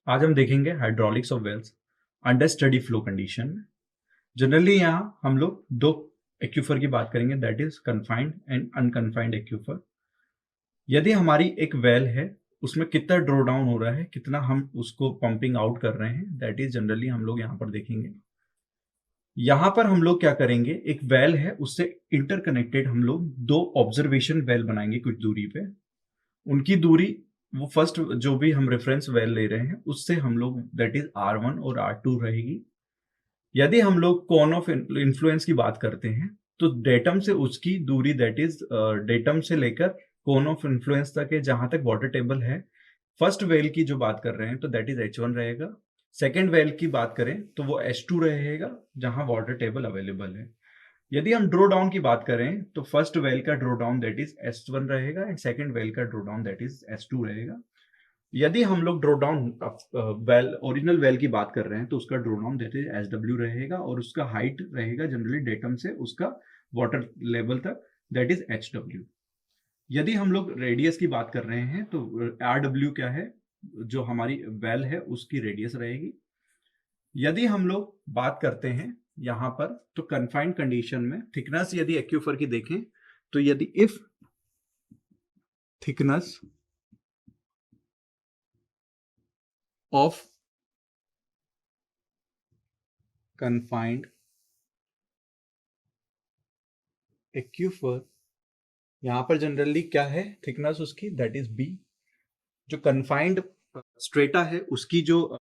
आज हम देखेंगे hydraulics of wells under steady flow condition में। जनरली यहाँ हम लोग दो एक्यूफर की बात करेंगे, that is confined and unconfined aquifer. यदि हमारी एक वेल है, उसमें कितना ड्रॉ डाउन हो रहा है, कितना हम उसको पंपिंग आउट कर रहे हैं, दैट इज जनरली हम लोग यहाँ पर देखेंगे। यहाँ पर हम लोग क्या करेंगे, एक वेल है उससे इंटरकनेक्टेड हम लोग दो ऑब्जर्वेशन वेल बनाएंगे कुछ दूरी पे। उनकी दूरी, वो फर्स्ट जो भी हम रेफरेंस वेल ले रहे हैं उससे हम लोग दैट इज R1 और R2 रहेगी। यदि हम लोग कोन ऑफ इन्फ्लुएंस की बात करते हैं तो डेटम से उसकी दूरी दैट इज डेटम से लेकर कोन ऑफ इन्फ्लुएंस तक है, जहां तक वाटर टेबल है। फर्स्ट वेल की जो बात कर रहे हैं तो दैट इज H1 रहेगा। सेकेंड वेल की बात करें तो वो H2 रहेगा, जहां वाटर टेबल अवेलेबल है। यदि हम ड्रो डाउन की बात करें तो फर्स्ट वेल का draw down that is S1 रहेगा एंड सेकेंड वेल का draw down that is S2 रहेगा। यदि हम लोग draw down well original well की बात कर रहे हैं तो उसका draw down that is SW रहेगा और उसका हाइट रहेगा जनरली डेटम से उसका वाटर लेवल तक, दैट इज HW। यदि हम लोग रेडियस की बात कर रहे हैं तो RW क्या है, जो हमारी वेल है उसकी रेडियस रहेगी। यदि हम लोग बात करते हैं यहां पर तो कन्फाइंड कंडीशन में थिकनेस यदि एक्यूफर की देखें तो यदि if thickness of confined aquifer, यहां पर जनरली क्या है थिकनेस उसकी, दैट इज B। जो कन्फाइंड स्ट्रेटा है उसकी जो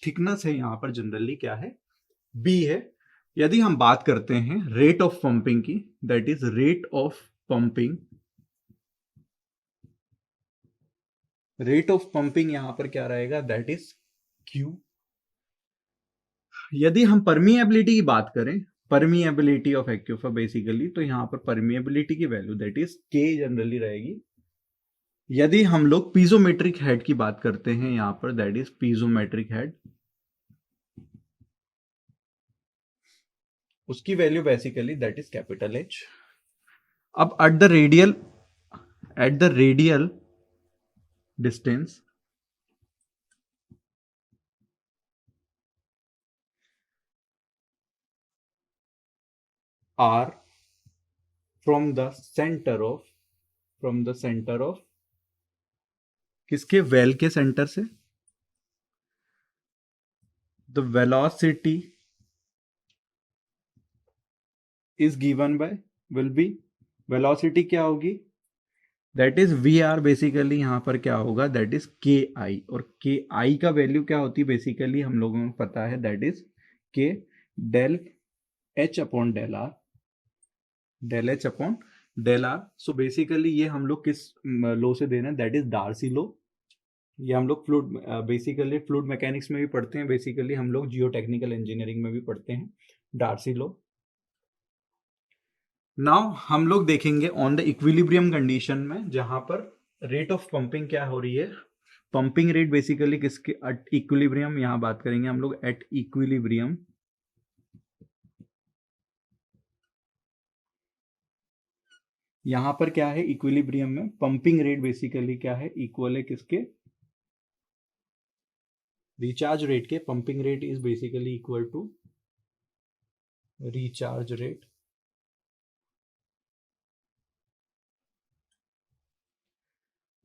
थिकनेस है यहां पर जनरली क्या है, B है। यदि हम बात करते हैं रेट ऑफ पंपिंग की, that is rate of pumping. Rate of pumping यहां पर क्या रहेगा, दैट इज Q। यदि हम परमिएबिलिटी की बात करें, परमिएबिलिटी ऑफ एक्यूफर बेसिकली, तो यहां पर परमिएबिलिटी की value that is K generally रहेगी। यदि हम लोग पीजोमेट्रिक हेड की बात करते हैं यहां पर, दैट इज पीजोमेट्रिक हेड, उसकी value basically that is capital H। अब at the radial distance R from the centre of किसके, वेल के सेंटर से, the velocity is given by will be, velocity क्या होगी, दैट इज VR। बेसिकली यहां पर क्या होगा, दैट इज KI, और KI का वैल्यू क्या होती है बेसिकली हम लोगों को पता है, that is K del H upon del R. So basically ये हम लोग किस लो से दे रहे हैं, दैट इज डार्सी लो। ये हम लोग फ्लूइड बेसिकली फ्लूइड मैकेनिक्स में भी पढ़ते हैं, बेसिकली हम लोग जियो टेक्निकल इंजीनियरिंग में भी पढ़ते हैं डार्सी लो। नाउ हम लोग देखेंगे ऑन द इक्विलिब्रियम कंडीशन में, जहां पर रेट ऑफ पंपिंग क्या हो रही है, पंपिंग रेट बेसिकली किसके, एट इक्विलिब्रियम यहां बात करेंगे हम लोग एट इक्विलिब्रियम। यहां पर क्या है इक्विलिब्रियम में पंपिंग रेट बेसिकली क्या है, इक्वल है किसके, रिचार्ज रेट के। Pumping rate is basically equal to recharge rate.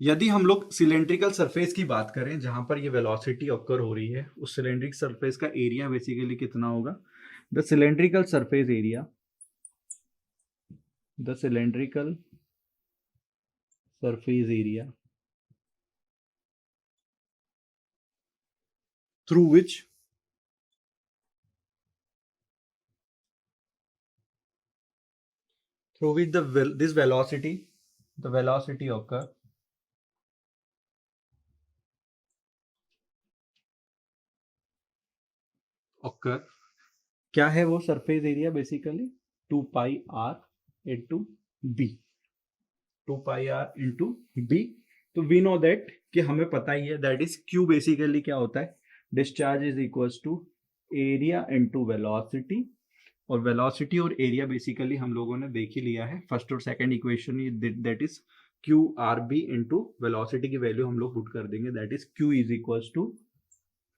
यदि हम लोग सिलेंड्रिकल सरफेस की बात करें जहां पर ये वेलोसिटी ऑकर हो रही है, उस सिलेंड्रिक सरफेस का एरिया बेसिकली कितना होगा, the cylindrical surface area, the cylindrical surface area through which this velocity, the velocity occur क्या है वो surface area basically 2 pi R into B, 2 pi R into B. तो वी नो दैट कि हमें पता ही है दैट इज क्यू बेसिकली क्या होता है, discharge is equals to area into velocity. और वेलोसिटी और एरिया बेसिकली हम लोगों ने देख ही लिया है, फर्स्ट और second equation that is Q R B into velocity की वैल्यू हम लोग पुट कर देंगे, that is Q is equals to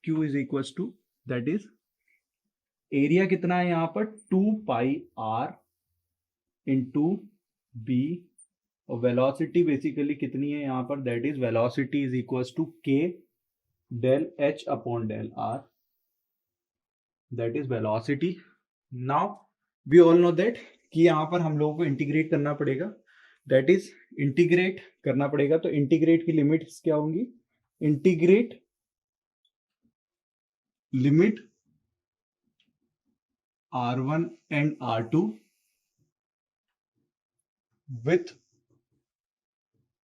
Q is equal to, that is area कितना है यहाँ पर 2 पाई r इंटू बी, और वेलोसिटी बेसिकली कितनी है यहाँ पर, that is velocity is equal to k del h upon del r, that is velocity. Now we all know that कि यहाँ पर हम लोगों को इंटीग्रेट करना पड़ेगा, दैट इज इंटीग्रेट करना पड़ेगा. तो इंटीग्रेट की लिमिट्स क्या होंगी, integrate limit r1 and r2 with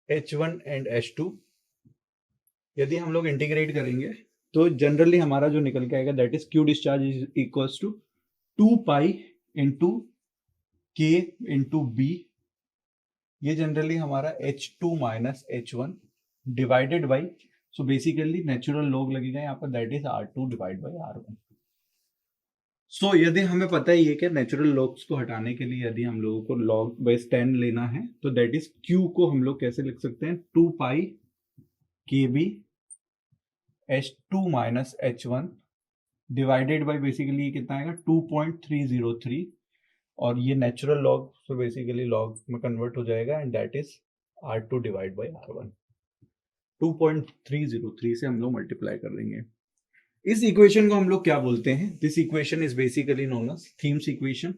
h1 and h2. यदि हम लोग इंटीग्रेट करेंगे तो जनरली हमारा जो निकल के आएगा that is Q discharge is equals to 2 pi into K into B, ये जनरली हमारा h2 minus h1 divided by, so basically natural log लगेगा यहाँ पर, that is r2 divide by r1. So यदि हमें पता ही है कि नेचुरल लॉग्स को हटाने के लिए यदि हम लोगों को लॉग बेस 10 लेना है तो दैट इज q को हम लोग कैसे लिख सकते हैं, 2 pi K B h2 minus h1 divided by basically कितना आएगा 2.303, और ये नेचुरल लॉग तो बेसिकली लॉग में कन्वर्ट हो जाएगा and that is r2 divide by r1. 2.303 से हम लोग मल्टीप्लाई कर देंगे. इस इक्वेशन को हम लोग क्या बोलते हैं, this equation is basically known as Thiem's equation.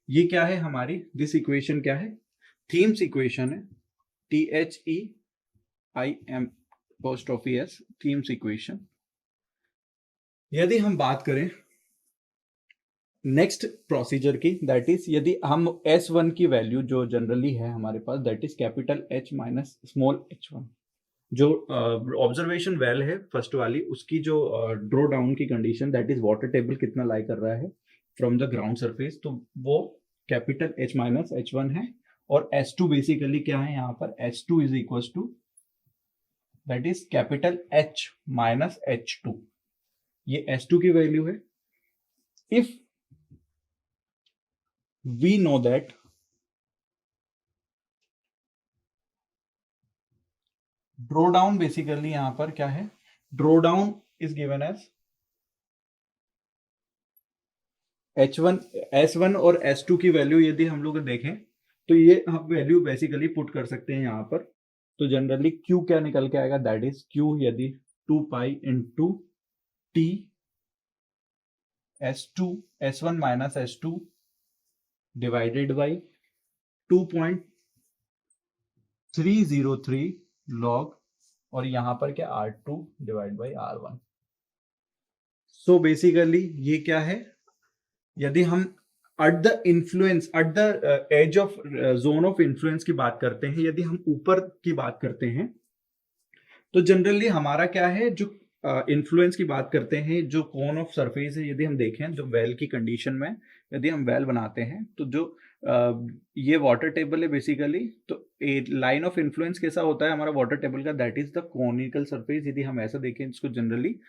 ये क्या है हमारी, दिस इक्वेशन क्या है, थीम्स इक्वेशन है, THEIM पोस्टॉफी एस, थीम्स इक्वेशन. यदि हम बात करें नेक्स्ट प्रोसीजर की, दैट इज यदि हम S1 की वैल्यू जो जनरली है हमारे पास that is capital H minus small h1, जो ऑब्जर्वेशन वेल है फर्स्ट वाली, उसकी जो ड्रॉ डाउन की condition that is water table कितना लाई कर रहा है फ्रॉम द ग्राउंड सरफेस, तो वो कैपिटल H माइनस h1 है. और S2 बेसिकली क्या है यहाँ पर, S2 is equal to that is capital H minus h2, ये S2 की वैल्यू है. If we know that draw down basically यहां पर क्या है, draw down is given as H1 S1 और S2 की वैल्यू यदि हम लोग देखें तो ये हम वैल्यू बेसिकली पुट कर सकते हैं यहाँ पर. तो जनरली Q क्या निकल के आएगा, दैट इज Q यदि 2 pi into T S1 minus S2 divided by 2.303 log, और यहां पर क्या R2 divide by R1. So basically ये क्या है, यदि हम at the influence at the edge of zone of influence की बात करते हैं, यदि हम ऊपर की बात करते हैं तो जनरली हमारा क्या है, जो इन्फ्लुएंस की बात करते हैं, जो कोन ऑफ सरफेस है, यदि हम देखें जो वेल की कंडीशन में यदि हम वेल बनाते हैं तो जो ये वाटर टेबल है बेसिकली, तो लाइन ऑफ इन्फ्लुएंस कैसा होता है हमारा वाटर टेबल का, that is the conical surface. यदि हम ऐसा देखें इसको जनरली,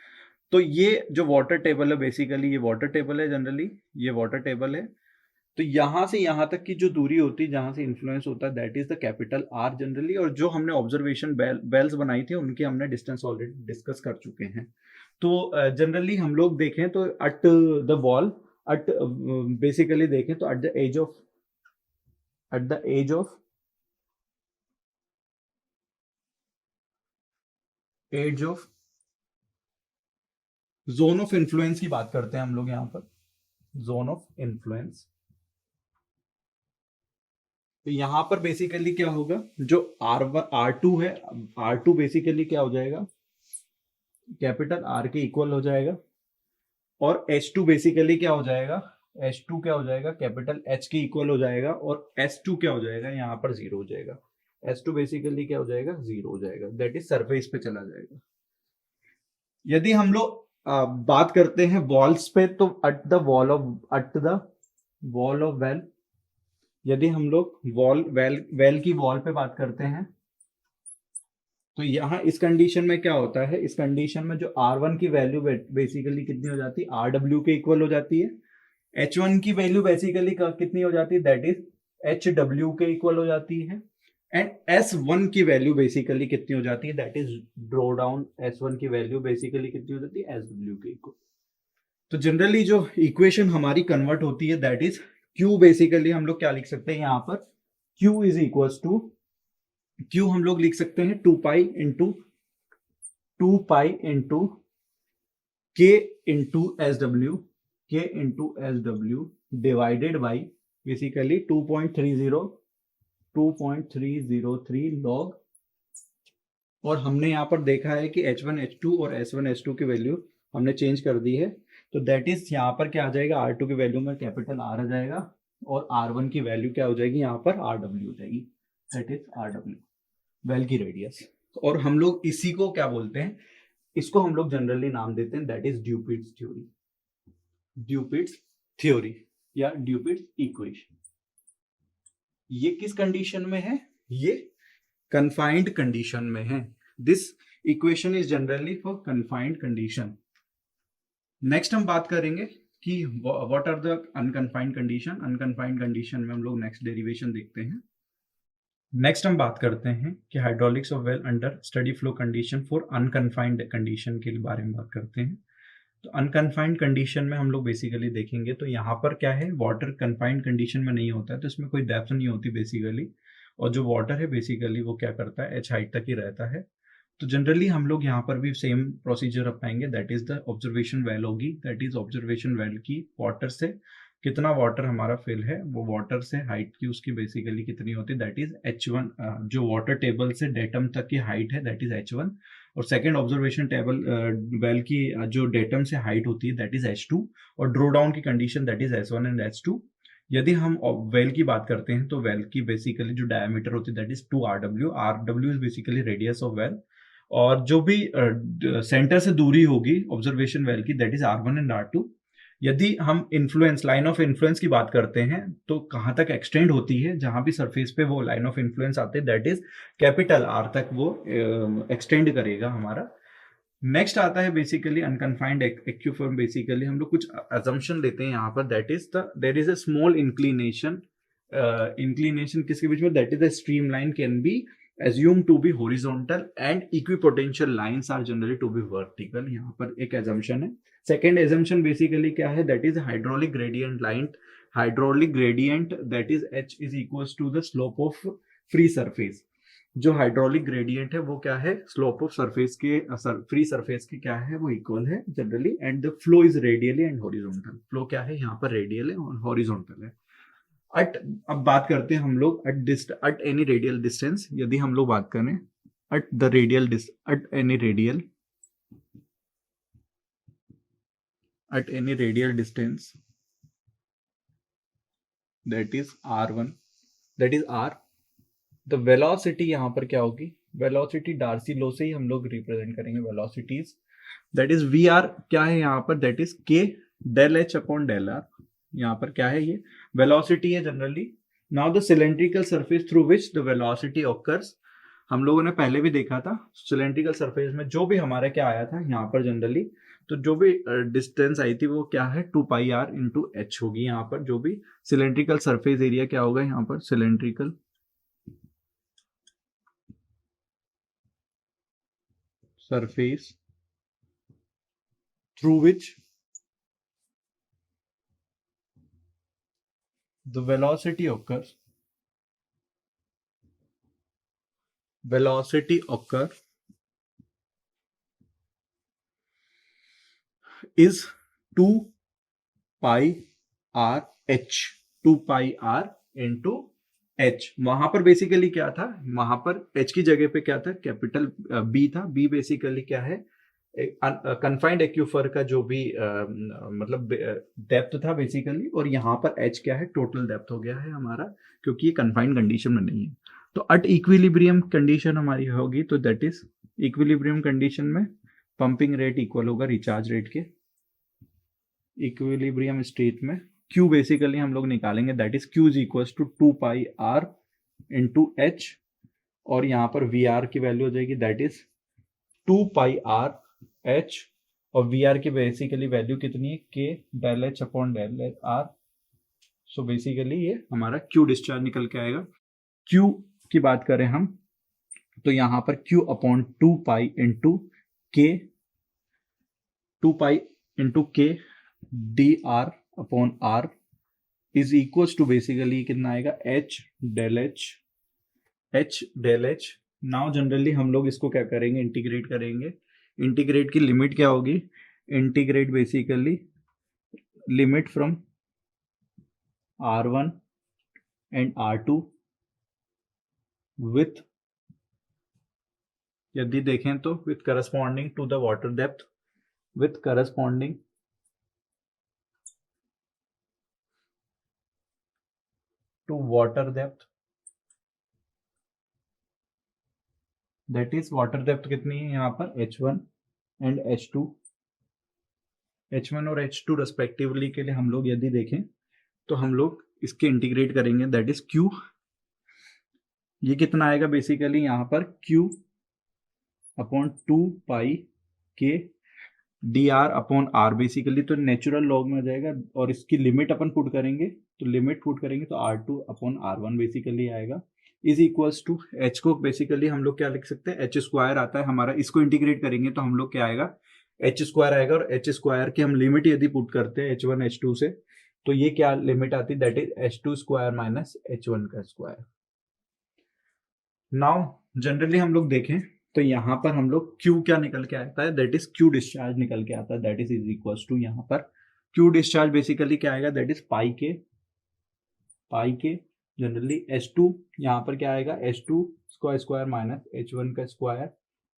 तो ये जो वाटर टेबल है बेसिकली, ये वाटर टेबल है जनरली, ये वाटर टेबल है. तो यहां से यहां तक की जो दूरी होती है जहां से इन्फ्लुएंस होता है that is the capital R generally. और जो हमने ऑब्जर्वेशन बेल्स बनाई थी उनके हमने डिस्टेंस ऑलरेडी डिस्कस कर चुके हैं. तो जनरली हम लोग देखें तो at the wall, at basically देखें तो at the edge of zone of influence की बात करते हैं हम लोग यहाँ पर, जोन ऑफ इन्फ्लुएंस. तो यहां पर बेसिकली क्या होगा, जो R2 है, R2 बेसिकली क्या हो जाएगा, कैपिटल R के इक्वल हो जाएगा, और H2 बेसिकली क्या हो जाएगा, H2 क्या हो जाएगा, कैपिटल H के इक्वल हो जाएगा, और S2 क्या हो जाएगा, यहाँ पर 0 हो जाएगा. S2 बेसिकली क्या हो जाएगा, 0 हो जाएगा, दैट इज सरफेस पे चला जाएगा. यदि हम लोग बात करते हैं वॉल्स पे, तो at the wall of well, यदि हम लोग वेल की वॉल पे बात करते हैं तो यहाँ इस कंडीशन में क्या होता है, इस कंडीशन में जो R1 की वैल्यू बेसिकली कितनी हो जाती है, RW के इक्वल हो जाती है. H1 की वैल्यू बेसिकली कितनी हो जाती है, दैट इज HW के इक्वल हो जाती है. एंड S1 की वैल्यू बेसिकली कितनी हो जाती है, that is draw down S1 की वैल्यू बेसिकली कितनी हो जाती है, SW के इक्वल। तो जनरली जो इक्वेशन हमारी कन्वर्ट होती है दैट इज Q, बेसिकली हम लोग क्या लिख सकते हैं यहाँ पर, Q is equals to, Q हम लोग लिख सकते हैं 2 pi into K into S W divided by basically 2.303 log. और हमने यहाँ पर देखा है कि H1 H2 और S1 S2 की वैल्यू हमने चेंज कर दी है, तो दैट इज यहाँ पर क्या आ जाएगा, R2 की वैल्यू में कैपिटल R आ जाएगा और R1 की वैल्यू क्या हो जाएगी, यहाँ पर RW हो जाएगी, दैट इज RW वेल की रेडियस। और हम लोग इसी को क्या बोलते हैं, इसको हम लोग जनरली नाम देते हैं दैट इज ड्यूपिट्स थ्योरी, ड्यूपिट्स थ्योरी या ड्यूपिट्स इक्वेशन। ये किस कंडीशन में है, ये confined कंडीशन में है। This equation is generally for confined condition. Next हम बात करेंगे कि what are the unconfined condition. Unconfined condition में हम लोग नेक्स्ट डेरिवेशन देखते हैं। नेक्स्ट हम बात करते हैं कि hydraulics of well under steady flow condition for unconfined condition के बारे में बात करते हैं। तो अनकन्फाइंड कंडीशन में हम लोग बेसिकली देखेंगे तो यहाँ पर क्या है, वाटर कन्फाइंड कंडीशन में नहीं होता है, तो इसमें कोई डेप्थ नहीं होती बेसिकली, और जो वाटर है बेसिकली वो क्या करता है, H हाइट तक ही रहता है। तो जनरली हम लोग यहाँ पर भी सेम प्रोसीजर अपनाएंगे, that is the observation well होगी, दैट इज ऑब्जर्वेशन वेल की वाटर से कितना वाटर हमारा फिल है, वो वाटर से हाइट की उसकी बेसिकली कितनी होती है, दैट इज H1, जो वाटर टेबल से डेटम तक की हाइट है दैट इज H1, और सेकेंड ऑब्जर्वेशन टेबल वेल की जो डेटम से हाइट होती है दैट इज H2, और ड्रो डाउन की condition that is S1 and H2। यदि हम वेल की बात करते हैं तो वेल की बेसिकली जो डायमीटर होती है that is 2RW। RW is basically radius of well, और जो भी सेंटर से दूरी होगी ऑब्जर्वेशन वेल की that is R1 and R2। यदि हम इन्फ्लुएंस, लाइन ऑफ इन्फ्लुएंस की बात करते हैं तो कहाँ तक एक्सटेंड होती है, जहां भी सरफेस पे वो लाइन ऑफ इन्फ्लुएंस आते हैं दैट इज कैपिटल R तक वो एक्सटेंड करेगा हमारा। नेक्स्ट आता है बेसिकली अनकन्फाइंड एक्यूफॉर्म। बेसिकली हम लोग कुछ अजम्पशन लेते हैं यहाँ पर, that is the there is a small inclination, inclination किसके बीच में, that is the stream line can be assumed to be horizontal and equipotential lines are generally to be vertical। यहाँ पर एक assumption है। सेकेंड assumption बेसिकली क्या है, that is hydraulic gradient line, hydraulic gradient that is H is equals to the slope of free surface. जो hydraulic gradient है वो क्या है, स्लोप ऑफ सरफेस के फ्री सरफेस के क्या है, वो इक्वल है generally, and the flow is radially and horizontal. Flow क्या है यहाँ पर, रेडियल है और हॉरिजॉन्टल है। अब बात करते हैं हम लोग एट एनी रेडियल डिस्टेंस। यदि हम लोग बात करें at any radial distance that is R1, that is R, the velocity यहाँ पर क्या होगी, वेलोसिटी डार्सी लॉ से ही हम लोग रिप्रेजेंट करेंगे वेलोसिटीज, दैट इज VR क्या है यहाँ पर, that is K del H upon del R। यहाँ पर क्या है, ये वेलोसिटी है generally. Now the cylindrical surface through which the velocity occurs, हम लोगों ने पहले भी देखा था सिलेंड्रिकल सरफेस में जो भी हमारा क्या आया था यहाँ पर जनरली, तो जो भी डिस्टेंस आई थी वो क्या है 2πr इंटू H होगी। यहाँ पर जो भी सिलेंड्रिकल सरफेस एरिया क्या होगा, यहाँ पर cylindrical surface through which the velocity occur is 2πr H, 2πr into H। वहां पर बेसिकली क्या था, वहां पर H की जगह पे क्या था, कैपिटल B था। B बेसिकली क्या है, कन्फाइंड एक्यूफर का जो भी मतलब डेप्थ था बेसिकली, और यहाँ पर H क्या है, टोटल डेप्थ हो गया है हमारा, क्योंकि ये कन्फाइंड कंडीशन में नहीं है। तो अट इक्विलिब्रियम कंडीशन हमारी होगी, तो दैट इज इक्विलिब्रियम कंडीशन में पंपिंग रेट इक्वल होगा रिचार्ज रेट के। इक्विलिब्रियम स्टेट में Q बेसिकली हम लोग निकालेंगे, that is Q is equal to 2πr into H, और यहाँ पर VR की वैल्यू हो जाएगी दैट इज 2πr H, और VR की बेसिकली वैल्यू कितनी है, K del H upon del R। So basically ये हमारा Q डिस्चार्ज निकल के आएगा। Q की बात करें हम तो यहाँ पर Q upon 2 pi into K 2 pi into K D R upon R is equal to basically कितना आएगा H del H. Now generally हम लोग इसको क्या करेंगे, इंटीग्रेट करेंगे। इंटीग्रेट की लिमिट क्या होगी, integrate basically limit from R1 and R2 with, यदि देखें तो with corresponding to the water depth, with corresponding to water depth, that is water depth कितनी है यहाँ पर H1 एंड H2, H1 और H2 रेस्पेक्टिवली के लिए हम लोग यदि देखें तो हम लोग इसके इंटीग्रेट करेंगे, दैट इज Q, ये कितना आएगा बेसिकली यहाँ पर Q upon 2 pi K D R upon R, basically तो नेचुरल लॉग में आ जाएगा और इसकी लिमिट अपन पुट करेंगे, तो लिमिट पुट करेंगे तो R2 अपॉन R1 बेसिकली आएगा इज इक्वल्स टू H को बेसिकली हम लोग क्या लिख सकते हैं, H स्क्वायर आता है हमारा, इसको इंटीग्रेट करेंगे तो हम लोग क्या आएगा, H स्क्वायर आएगा और H स्क्वायर की हम लिमिट यदि पुट करते हैं H1 H2 से तो ये क्या लिमिट आती है, that is H2 square minus H1 का स्क्वायर। नाउ जनरली हम लोग देखें तो यहाँ पर हम लोग Q क्या निकल के आता है, दैट इज Q डिस्चार्ज निकल के आता है, दैट इज इक्वल्स टू यहाँ पर Q डिस्चार्ज बेसिकली क्या आएगा, दैट इज पाई के जनरली H2 यहाँ पर क्या आएगा, H2 square square minus H1 का स्क्वायर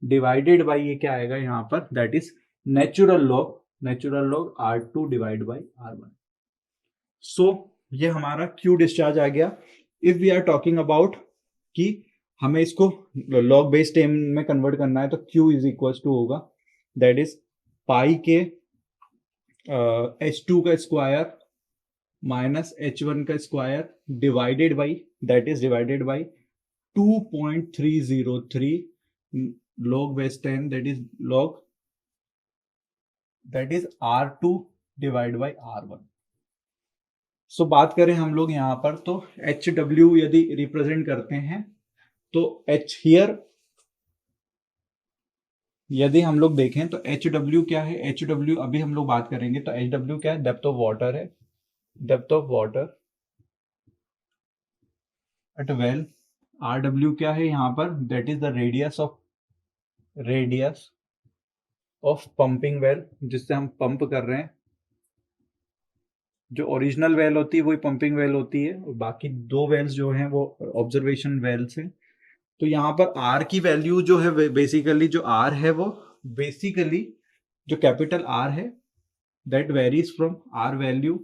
डिवाइडेड बाई ये क्या आएगा यहाँ पर, that is natural log R2 divide by R1। So ये हमारा Q डिस्चार्ज आ गया। If we are talking about कि हमें इसको लॉग बेस टर्म में कन्वर्ट करना है तो Q इज इक्वल टू होगा, that is pi K H2 का स्क्वायर माइनस H1 का square divided by, that is divided by 2.303 log base 10, that is R2 divide by R1। So बात करें हम लोग यहाँ पर तो HW यदि रिप्रेजेंट करते हैं तो H हियर यदि हम लोग देखें तो HW क्या है, HW अभी हम लोग बात करेंगे तो HW क्या है, डेप्थ ऑफ वाटर है, depth of water at well. RW क्या है यहाँ पर, that is the radius of pumping well, जिससे हम पंप कर रहे हैं, जो ओरिजिनल वेल होती है वही पंपिंग वेल होती है और बाकी दो वेल्स जो हैं वो ऑब्जर्वेशन वेल्स हैं। तो यहाँ पर R की वैल्यू जो है बेसिकली जो R है वो बेसिकली जो कैपिटल R है that varies from R value,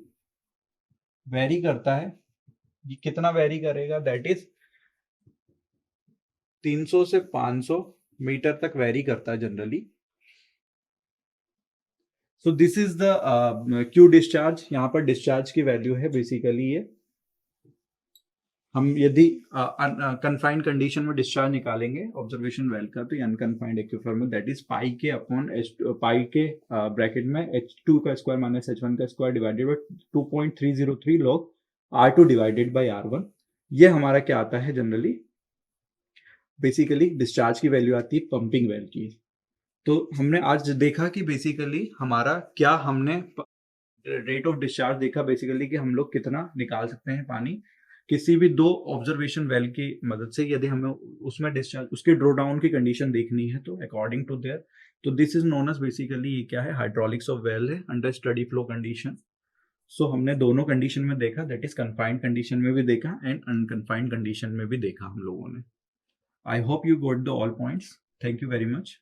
very करता है, ये कितना वेरी करेगा, दैट इज 300 से 500 मीटर तक वेरी करता है generally. So this is the Q discharge, यहाँ पर डिस्चार्ज की वैल्यू है बेसिकली ये। हम यदि कन्फाइंड कंडीशन में डिस्चार्ज निकालेंगे ऑब्जर्वेशन वेल का तो अनकन्फाइंड एक्यूफर में दैट इज पाई के अपॉन पाई के ब्रैकेट में H2 का स्क्वायर माइनस H1 का square divided by 2.303 log R2 divided by R1। ये हमारा क्या आता है जनरली, बेसिकली डिस्चार्ज की वैल्यू आती है पंपिंग वेल की। तो हमने आज देखा कि बेसिकली हमारा क्या, हमने रेट ऑफ डिस्चार्ज देखा बेसिकली कि हम लोग कितना निकाल सकते हैं पानी किसी भी दो ऑब्जर्वेशन वेल की मदद से, यदि हमें उसमें डिस्चार्ज उसके ड्रॉ डाउन की कंडीशन देखनी है तो अकॉर्डिंग टू देयर, तो this is known as basically ये क्या है, हाइड्रोलिक्स ऑफ वेल है under steady flow condition. So हमने दोनों कंडीशन में देखा, दैट इज कन्फाइंड कंडीशन में भी देखा एंड अनकन्फाइंड कंडीशन में भी देखा हम लोगों ने। I hope you got the all points, thank you very much.